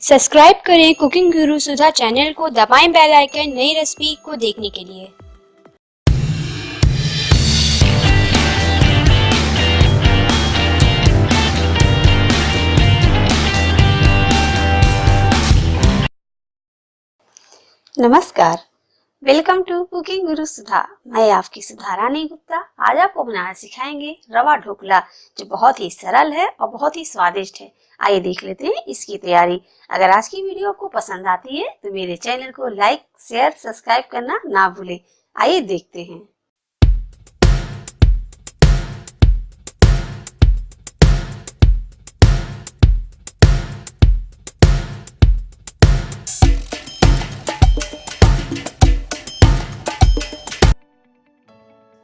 Subscribe करें cooking गुरु सुधा channel को, दबाएं बेल आइकन नई रेसिपी को देखने के लिए। नमस्कार, वेलकम टू कुकिंग गुरु सुधा। मैं आपकी सुधा रानी गुप्ता। आज आपको बनाना सिखाएंगे रवा ढोकला, जो बहुत ही सरल है और बहुत ही स्वादिष्ट है। आइए देख लेते हैं इसकी तैयारी। अगर आज की वीडियो आपको पसंद आती है तो मेरे चैनल को लाइक, शेयर, सब्सक्राइब करना ना भूलें। आइए देखते हैं।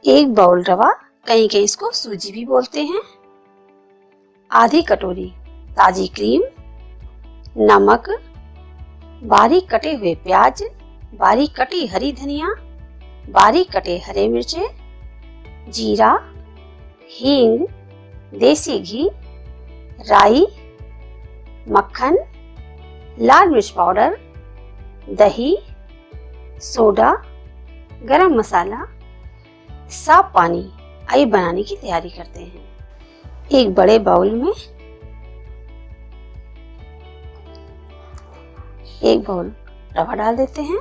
एक बाउल रवा, कहीं कहीं इसको सूजी भी बोलते हैं, आधी कटोरी ताजी क्रीम, नमक, बारीक कटे हुए प्याज, बारीक कटी हरी धनिया, बारीक कटे हरे मिर्चे, जीरा, हींग, देसी घी, राई, मक्खन, लाल मिर्च पाउडर, दही, सोडा, गरम मसाला, साफ पानी। आइए बनाने की तैयारी करते हैं। एक बड़े बाउल में एक बाउल रवा डाल देते हैं।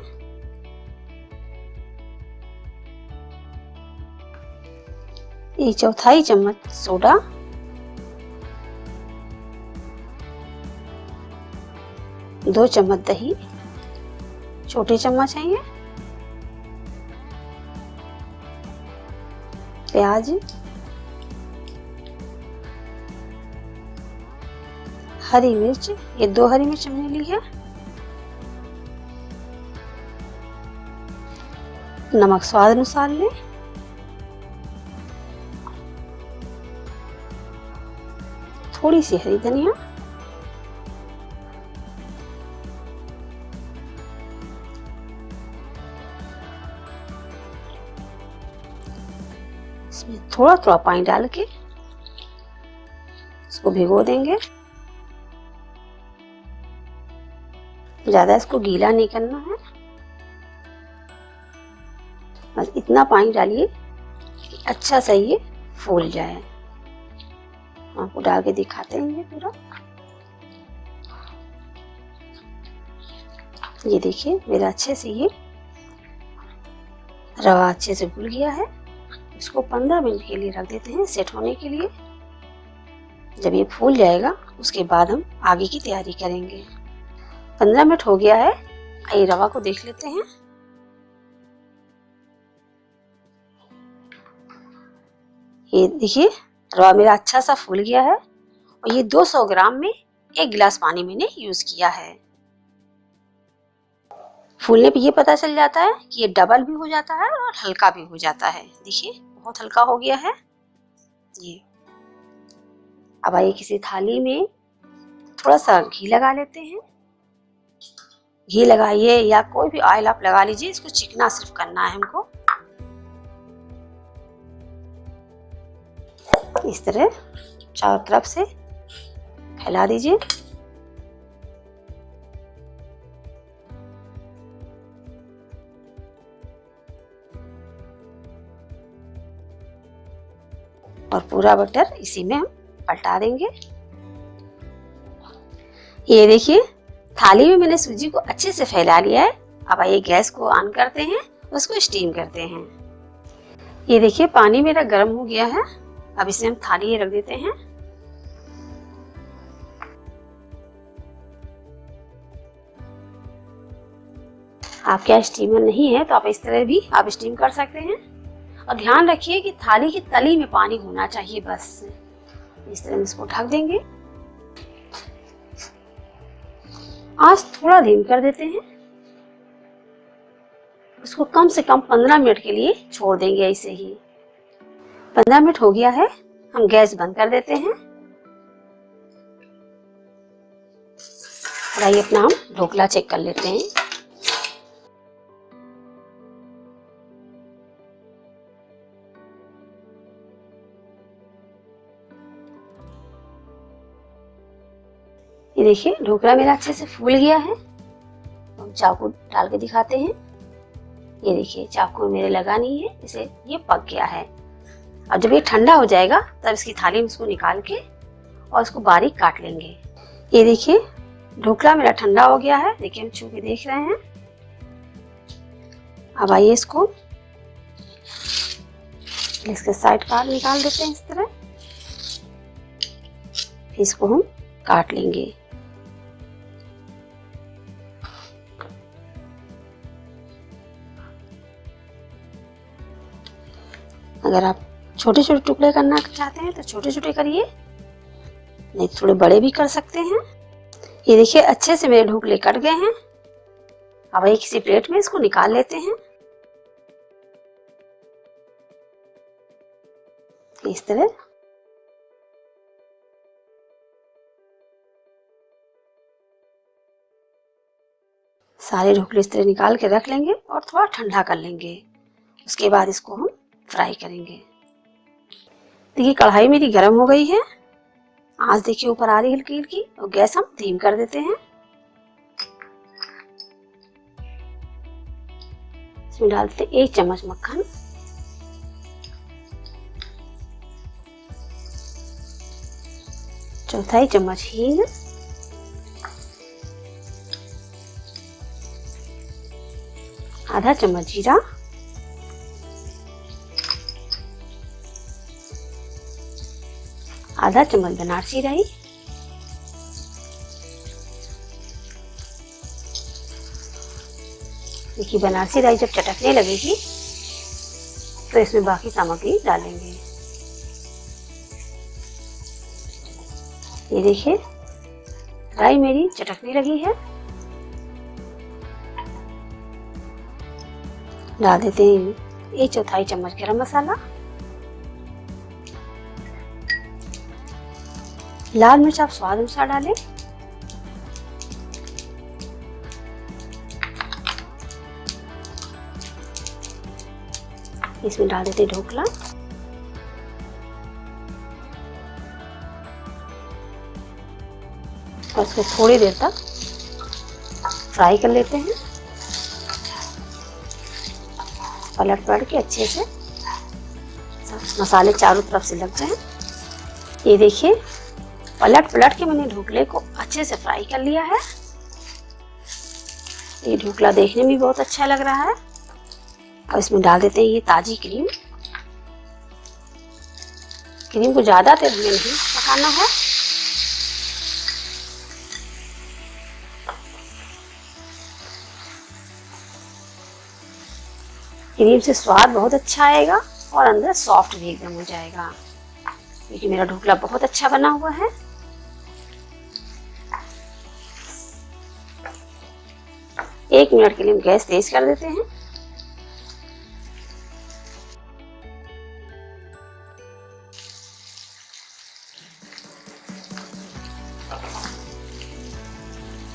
एक चौथाई चम्मच सोडा, दो चम्मच दही, छोटे चम्मच है ये, प्याज, हरी मिर्च, ये 2 हरी मिर्च हमने ली है, नमक स्वाद अनुसार लें, थोड़ी सी हरी धनिया, इसमें थोड़ा थोड़ा पानी डाल के इसको भिगो देंगे। ज्यादा इसको गीला नहीं करना है, बस इतना पानी डालिए कि अच्छा सा ये फूल जाए। आपको डाल के दिखाते हैं ये पूरा। ये देखिए मेरा अच्छे से ये रवा अच्छे से घुल गया है। इसको 15 मिनट के लिए रख देते हैं सेट होने के लिए। जब ये फूल जाएगा उसके बाद हम आगे की तैयारी करेंगे। 15 मिनट हो गया है। आइए रवा को देख लेते हैं। ये देखिए रवा मेरा अच्छा सा फूल गया है और ये 200 ग्राम में 1 गिलास पानी मैंने यूज किया है। फूलने पे ये पता चल जाता है कि ये डबल भी हो जाता है और हल्का भी हो जाता है। देखिए बहुत हल्का हो गया है ये। अब आइए किसी थाली में थोड़ा सा घी लगा लेते हैं। घी लगाइए या कोई भी ऑयल आप लगा लीजिए। इसको चिकना सिर्फ करना है हमको। इस तरह चारों तरफ से फैला दीजिए। और पूरा बटर इसी में हम पलटा देंगे। ये देखिए थाली में मैंने सूजी को अच्छे से फैला लिया है। अब आइए गैस को ऑन करते हैं, उसको स्टीम करते हैं। ये देखिए पानी मेरा गर्म हो गया है। अब इसे हम थाली रख देते हैं। आपके यहाँ स्टीमर नहीं है तो आप इस तरह भी आप स्टीम कर सकते हैं। और ध्यान रखिए कि थाली की तली में पानी होना चाहिए बस। इस तरह हम इसको ढक देंगे। आंच थोड़ा धीम कर देते हैं। उसको कम से कम 15 मिनट के लिए छोड़ देंगे ऐसे ही। 15 मिनट हो गया है। हम गैस बंद कर देते हैं। और आइए अपना हम ढोकला चेक कर लेते हैं। ये ये देखिए ढोकला मेरा अच्छे से फूल गया है। हम चाकू डाल के दिखाते हैं। ये देखिए चाकू मेरे लगा नहीं है, इसे ये पक गया है। अब जब ये ठंडा हो जाएगा तब इसकी थाली में इसको निकाल के और इसको बारीक काट लेंगे। ये देखिए ढोकला मेरा ठंडा हो गया है। देखिए हम छू के देख रहे हैं। अब आइए इसको इसके साइड पार्ट निकाल देते हैं इस तरह। फिर इसको हम काट लेंगे। अगर आप छोटे छोटे टुकड़े करना चाहते हैं तो छोटे छोटे करिए, नहीं थोड़े बड़े भी कर सकते हैं। ये देखिए अच्छे से मेरे ढोकले कट गए हैं। अब एक किसी प्लेट में इसको निकाल लेते हैं। इस तरह सारे ढोकले इस तरह निकाल के रख लेंगे और थोड़ा ठंडा कर लेंगे। उसके बाद इसको हम फ्राई करेंगे। देखिए कढ़ाई मेरी गर्म हो गई है। आंच देखिए ऊपर आ रही है हल्की हल्की, और गैस हम धीम कर देते हैं। इसमें डालते 1 चम्मच मक्खन, चौथाई चम्मच हींग, आधा चम्मच जीरा, आधा चम्मच बनारसी राई, देखिए बनारसी राई जब चटकने लगेगी तो इसमें बाकी सामग्री डालेंगे। ये देखिए राई मेरी चटकने लगी है। डाल देते हैं 1/4 चम्मच गरम मसाला, लाल मिर्च आप स्वाद अनुसार डालें, इसमें डाल देते ढोकला, और इसको थोड़ी देर तक फ्राई कर लेते हैं। पलट पलट के अच्छे से मसाले चारों तरफ से लग जाएं। ये देखिए पलट पलट के मैंने ढोकले को अच्छे से फ्राई कर लिया है। ये ढोकला देखने में भी बहुत अच्छा लग रहा है। अब इसमें डाल देते हैं ये ताजी क्रीम। क्रीम को ज्यादा देर में नहीं पकाना है। क्रीम से स्वाद बहुत अच्छा आएगा और अंदर सॉफ्ट भी एकदम हो जाएगा। क्योंकि मेरा ढोकला बहुत अच्छा बना हुआ है। एक मिनट के लिए हम गैस तेज कर देते हैं।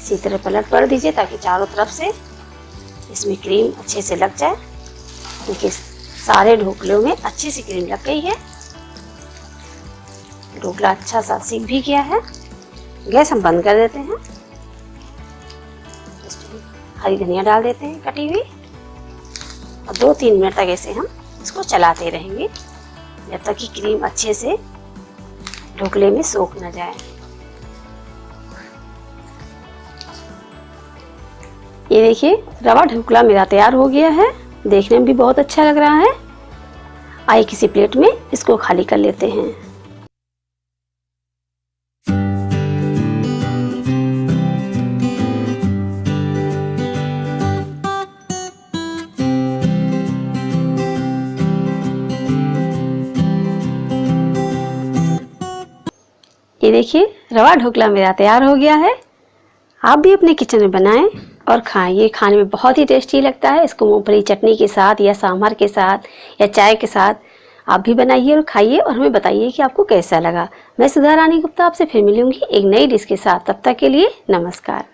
इसी तरह पलट कर दीजिए ताकि चारों तरफ से इसमें क्रीम अच्छे से लग जाए। देखिए सारे ढोकलों में अच्छी सी क्रीम लग गई है। ढोकला अच्छा सा सीख भी गया है। गैस हम बंद कर देते हैं। इसमें हरी धनिया डाल देते हैं कटी हुई, और 2-3 मिनट तक ऐसे हम इसको चलाते रहेंगे जब तक कि क्रीम अच्छे से ढोकले में सोख न जाए। ये देखिए रवा ढोकला मेरा तैयार हो गया है। देखने में भी बहुत अच्छा लग रहा है। आइए किसी प्लेट में इसको खाली कर लेते हैं। ये देखिए रवा ढोकला मेरा तैयार हो गया है। आप भी अपने किचन में बनाएं और खाएं। ये खाने में बहुत ही टेस्टी लगता है। इसको मूंगफली चटनी के साथ या सांभर के साथ या चाय के साथ आप भी बनाइए और खाइए और हमें बताइए कि आपको कैसा लगा। मैं सुधा रानी गुप्ता आपसे फिर मिलूंगी एक नई डिश के साथ। तब तक के लिए नमस्कार।